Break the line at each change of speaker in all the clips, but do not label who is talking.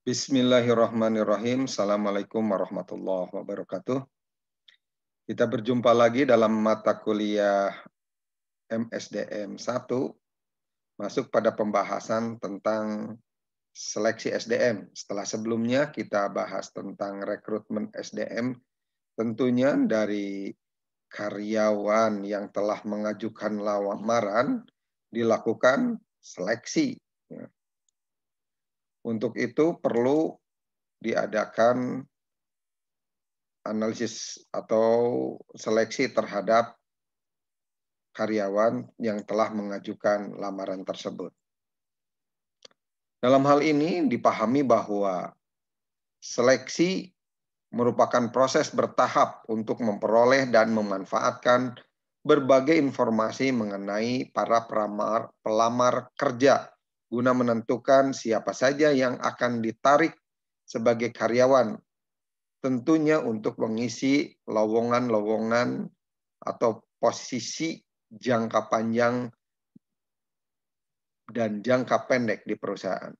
Bismillahirrahmanirrahim. Assalamualaikum warahmatullahi wabarakatuh. Kita berjumpa lagi dalam mata kuliah MSDM 1, masuk pada pembahasan tentang seleksi SDM. Setelah sebelumnya kita bahas tentang rekrutmen SDM, tentunya dari karyawan yang telah mengajukan lamaran dilakukan seleksi. Untuk itu perlu diadakan analisis atau seleksi terhadap karyawan yang telah mengajukan lamaran tersebut. Dalam hal ini dipahami bahwa seleksi merupakan proses bertahap untuk memperoleh dan memanfaatkan berbagai informasi mengenai para pelamar kerja guna menentukan siapa saja yang akan ditarik sebagai karyawan, tentunya untuk mengisi lowongan-lowongan atau posisi jangka panjang dan jangka pendek di perusahaan.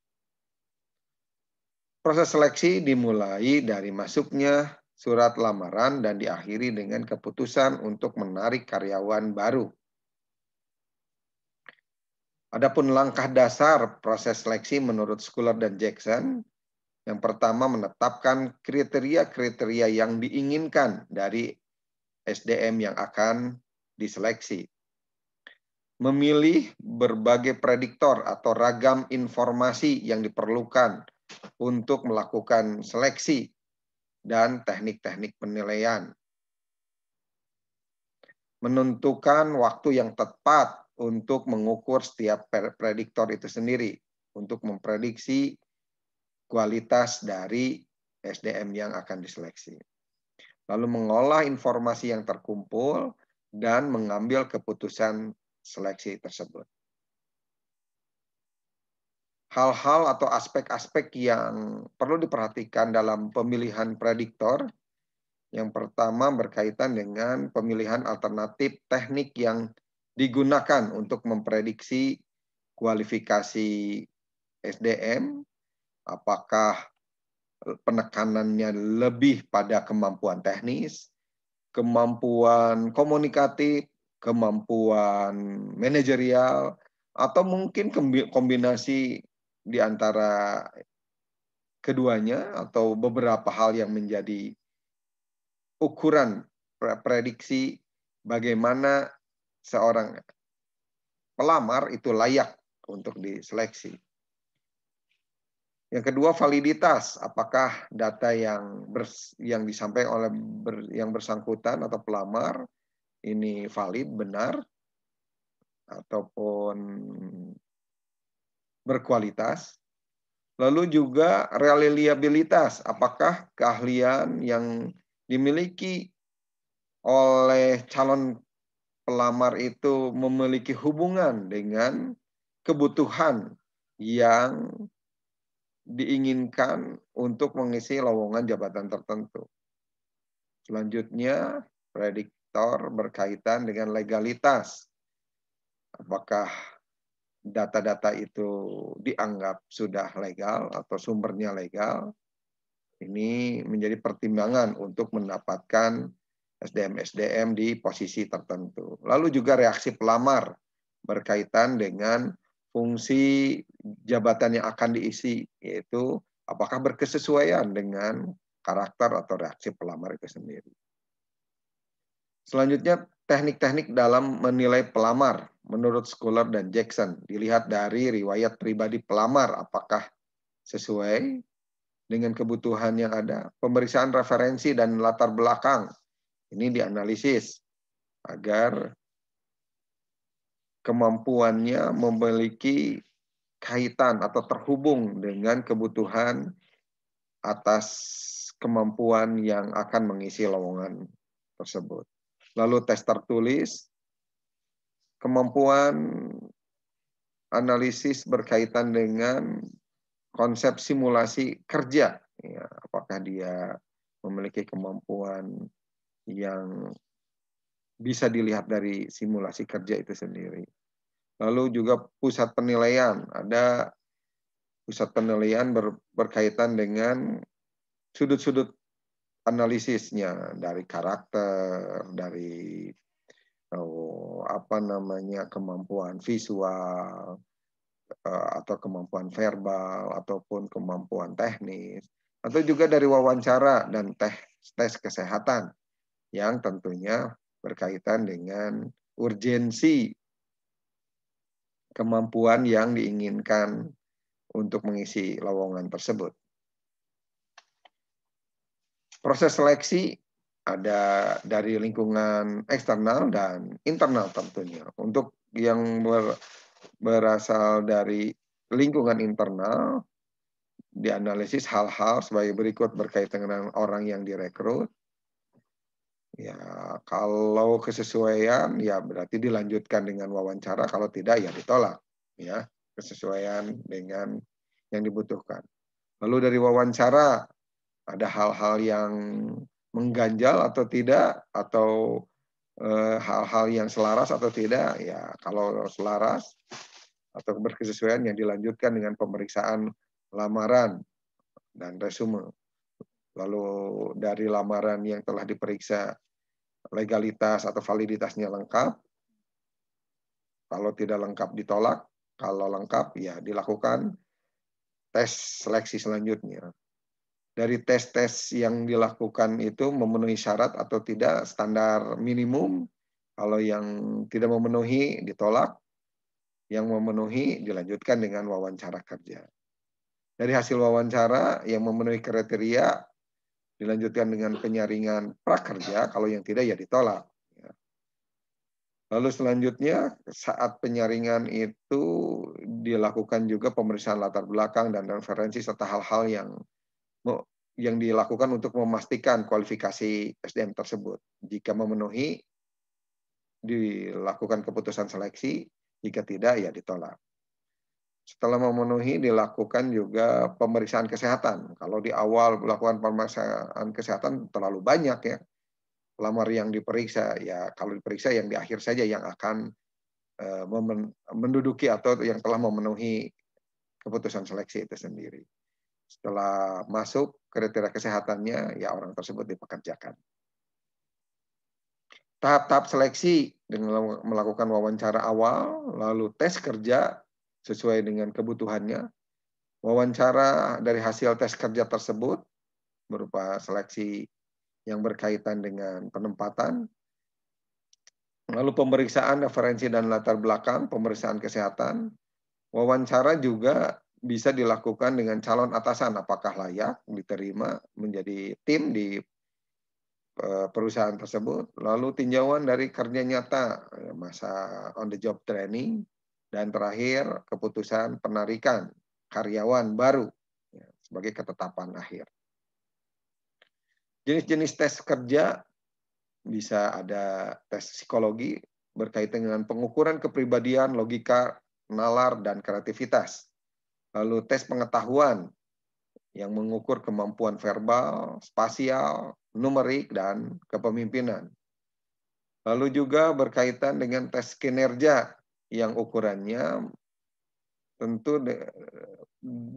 Proses seleksi dimulai dari masuknya surat lamaran dan diakhiri dengan keputusan untuk menarik karyawan baru. Adapun langkah dasar proses seleksi menurut Schuler dan Jackson, yang pertama menetapkan kriteria-kriteria yang diinginkan dari SDM yang akan diseleksi. Memilih berbagai prediktor atau ragam informasi yang diperlukan untuk melakukan seleksi dan teknik-teknik penilaian. Menentukan waktu yang tepat untuk mengukur setiap prediktor itu sendiri untuk memprediksi kualitas dari SDM yang akan diseleksi. Lalu mengolah informasi yang terkumpul dan mengambil keputusan seleksi tersebut. Hal-hal atau aspek-aspek yang perlu diperhatikan dalam pemilihan prediktor. Yang pertama berkaitan dengan pemilihan alternatif teknik yang digunakan untuk memprediksi kualifikasi SDM, apakah penekanannya lebih pada kemampuan teknis, kemampuan komunikatif, kemampuan manajerial, atau mungkin kombinasi di antara keduanya atau beberapa hal yang menjadi ukuran prediksi bagaimana seorang pelamar itu layak untuk diseleksi. Yang kedua, validitas. Apakah data yang disampaikan oleh yang bersangkutan atau pelamar ini valid, benar, ataupun berkualitas. Lalu juga reliabilitas. Apakah keahlian yang dimiliki oleh calon pelamar itu memiliki hubungan dengan kebutuhan yang diinginkan untuk mengisi lowongan jabatan tertentu. Selanjutnya, prediktor berkaitan dengan legalitas. Apakah data-data itu dianggap sudah legal atau sumbernya legal? Ini menjadi pertimbangan untuk mendapatkan SDM-SDM di posisi tertentu. Lalu juga reaksi pelamar berkaitan dengan fungsi jabatan yang akan diisi, yaitu apakah berkesesuaian dengan karakter atau reaksi pelamar itu sendiri. Selanjutnya, teknik-teknik dalam menilai pelamar menurut Schuler dan Jackson. Dilihat dari riwayat pribadi pelamar, apakah sesuai dengan kebutuhan yang ada. Pemeriksaan referensi dan latar belakang. Ini dianalisis agar kemampuannya memiliki kaitan atau terhubung dengan kebutuhan atas kemampuan yang akan mengisi lowongan tersebut. Lalu tes tertulis, kemampuan analisis berkaitan dengan konsep simulasi kerja. Ya, apakah dia memiliki kemampuan yang bisa dilihat dari simulasi kerja itu sendiri. Lalu juga pusat penilaian. Ada pusat penilaian berkaitan dengan sudut-sudut analisisnya, dari karakter, dari kemampuan visual, atau kemampuan verbal, ataupun kemampuan teknis, atau juga dari wawancara dan tes kesehatan yang tentunya berkaitan dengan urgensi kemampuan yang diinginkan untuk mengisi lowongan tersebut. Proses seleksi ada dari lingkungan eksternal dan internal tentunya. Untuk yang berasal dari lingkungan internal, dianalisis hal-hal sebagai berikut berkaitan dengan orang yang direkrut. Ya, kalau kesesuaian ya berarti dilanjutkan dengan wawancara, kalau tidak ya ditolak. Ya, kesesuaian dengan yang dibutuhkan. Lalu dari wawancara ada hal-hal yang mengganjal atau tidak, atau hal-hal yang selaras atau tidak. Ya, kalau selaras atau berkesesuaian yang dilanjutkan dengan pemeriksaan lamaran dan resume. Lalu dari lamaran yang telah diperiksa legalitas atau validitasnya lengkap. Kalau tidak lengkap ditolak, kalau lengkap ya dilakukan tes seleksi selanjutnya. Dari tes-tes yang dilakukan itu memenuhi syarat atau tidak, standar minimum. Kalau yang tidak memenuhi ditolak, yang memenuhi dilanjutkan dengan wawancara kerja. Dari hasil wawancara yang memenuhi kriteria dilanjutkan dengan penyaringan prakerja, kalau yang tidak ya ditolak. Lalu selanjutnya saat penyaringan itu dilakukan juga pemeriksaan latar belakang dan referensi serta hal-hal yang dilakukan untuk memastikan kualifikasi SDM tersebut. Jika memenuhi, dilakukan keputusan seleksi, jika tidak ya ditolak. Setelah memenuhi dilakukan juga pemeriksaan kesehatan. Kalau di awal melakukan pemeriksaan kesehatan terlalu banyak ya, pelamar yang diperiksa, ya kalau diperiksa yang di akhir saja yang akan menduduki atau yang telah memenuhi keputusan seleksi itu sendiri. Setelah masuk kriteria kesehatannya, ya orang tersebut dipekerjakan. Tahap-tahap seleksi dengan melakukan wawancara awal, lalu tes kerja sesuai dengan kebutuhannya, wawancara dari hasil tes kerja tersebut berupa seleksi yang berkaitan dengan penempatan, lalu pemeriksaan referensi dan latar belakang, pemeriksaan kesehatan, wawancara juga bisa dilakukan dengan calon atasan, apakah layak diterima menjadi tim di perusahaan tersebut, lalu tinjauan dari kerja nyata, masa on the job training, dan terakhir keputusan penarikan karyawan baru sebagai ketetapan akhir. Jenis-jenis tes kerja bisa ada tes psikologi berkaitan dengan pengukuran kepribadian, logika, nalar, dan kreativitas. Lalu tes pengetahuan yang mengukur kemampuan verbal, spasial, numerik, dan kepemimpinan. Lalu juga berkaitan dengan tes kinerja yang ukurannya tentu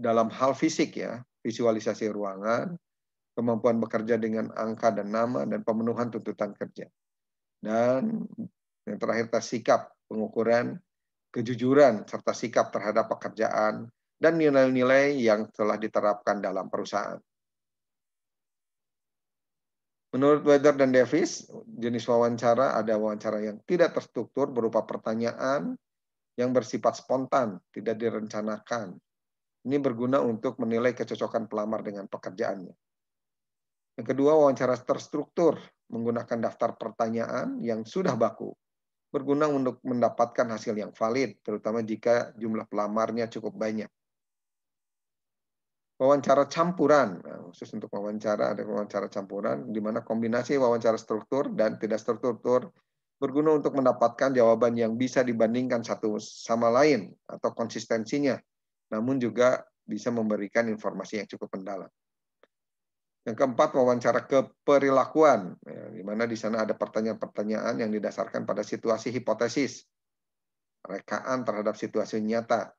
dalam hal fisik ya, visualisasi ruangan, kemampuan bekerja dengan angka dan nama, dan pemenuhan tuntutan kerja. Dan yang terakhir tes sikap, pengukuran kejujuran serta sikap terhadap pekerjaan dan nilai-nilai yang telah diterapkan dalam perusahaan. Menurut Weather dan Davis, jenis wawancara ada wawancara yang tidak terstruktur berupa pertanyaan yang bersifat spontan, tidak direncanakan. Ini berguna untuk menilai kecocokan pelamar dengan pekerjaannya. Yang kedua, wawancara terstruktur menggunakan daftar pertanyaan yang sudah baku. Berguna untuk mendapatkan hasil yang valid, terutama jika jumlah pelamarnya cukup banyak. Wawancara campuran, khusus untuk wawancara ada wawancara campuran, di mana kombinasi wawancara struktur dan tidak struktur berguna untuk mendapatkan jawaban yang bisa dibandingkan satu sama lain atau konsistensinya, namun juga bisa memberikan informasi yang cukup mendalam. Yang keempat, wawancara keperilakuan, di mana di sana ada pertanyaan-pertanyaan yang didasarkan pada situasi hipotesis, rekaan terhadap situasi nyata,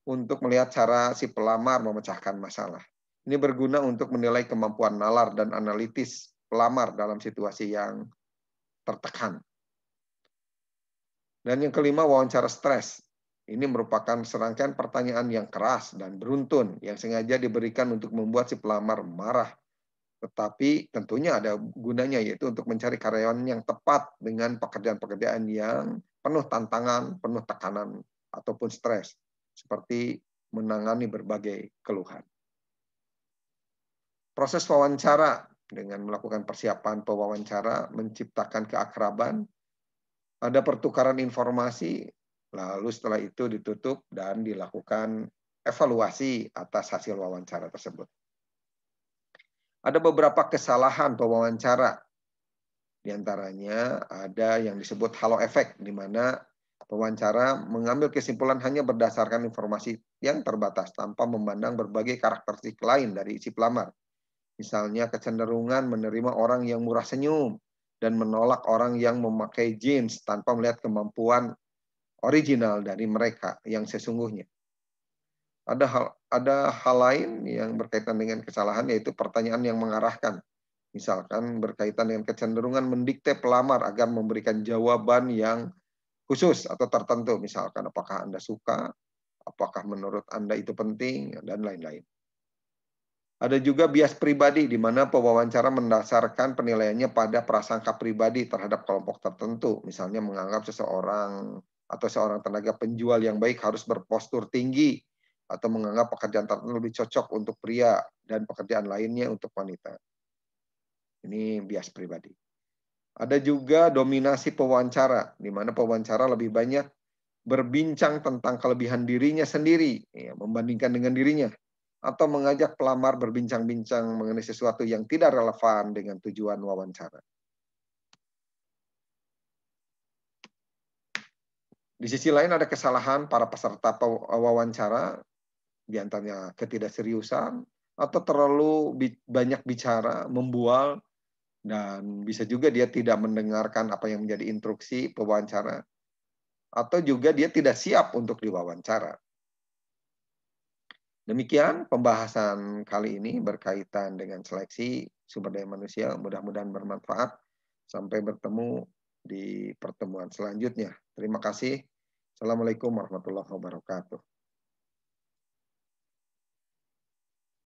untuk melihat cara si pelamar memecahkan masalah. Ini berguna untuk menilai kemampuan nalar dan analitis pelamar dalam situasi yang tertekan. Dan yang kelima, wawancara stres. Ini merupakan serangkaian pertanyaan yang keras dan beruntun yang sengaja diberikan untuk membuat si pelamar marah. Tetapi tentunya ada gunanya, yaitu untuk mencari karyawan yang tepat dengan pekerjaan-pekerjaan yang penuh tantangan, penuh tekanan, ataupun stres. Seperti menangani berbagai keluhan. Proses wawancara dengan melakukan persiapan pewawancara menciptakan keakraban, ada pertukaran informasi, lalu setelah itu ditutup dan dilakukan evaluasi atas hasil wawancara tersebut. Ada beberapa kesalahan pewawancara. Di antaranya ada yang disebut halo effect, di mana pewawancara mengambil kesimpulan hanya berdasarkan informasi yang terbatas tanpa memandang berbagai karakteristik lain dari si pelamar. Misalnya kecenderungan menerima orang yang murah senyum dan menolak orang yang memakai jeans tanpa melihat kemampuan original dari mereka yang sesungguhnya. Ada hal lain yang berkaitan dengan kesalahan, yaitu pertanyaan yang mengarahkan. Misalkan berkaitan dengan kecenderungan mendikte pelamar agar memberikan jawaban yang khusus atau tertentu. Misalkan apakah Anda suka, apakah menurut Anda itu penting, dan lain-lain. Ada juga bias pribadi, di mana pewawancara mendasarkan penilaiannya pada prasangka pribadi terhadap kelompok tertentu. Misalnya menganggap seseorang atau seorang tenaga penjual yang baik harus berpostur tinggi, atau menganggap pekerjaan tertentu lebih cocok untuk pria dan pekerjaan lainnya untuk wanita. Ini bias pribadi. Ada juga dominasi pewawancara, di mana pewawancara lebih banyak berbincang tentang kelebihan dirinya sendiri, ya, membandingkan dengan dirinya, atau mengajak pelamar berbincang-bincang mengenai sesuatu yang tidak relevan dengan tujuan wawancara. Di sisi lain ada kesalahan para peserta wawancara, di antaranya ketidakseriusan, atau terlalu banyak bicara, membual, dan bisa juga dia tidak mendengarkan apa yang menjadi instruksi pewawancara, atau juga dia tidak siap untuk diwawancara. Demikian pembahasan kali ini berkaitan dengan seleksi sumber daya manusia. Mudah-mudahan bermanfaat. Sampai bertemu di pertemuan selanjutnya. Terima kasih. Assalamualaikum warahmatullahi wabarakatuh.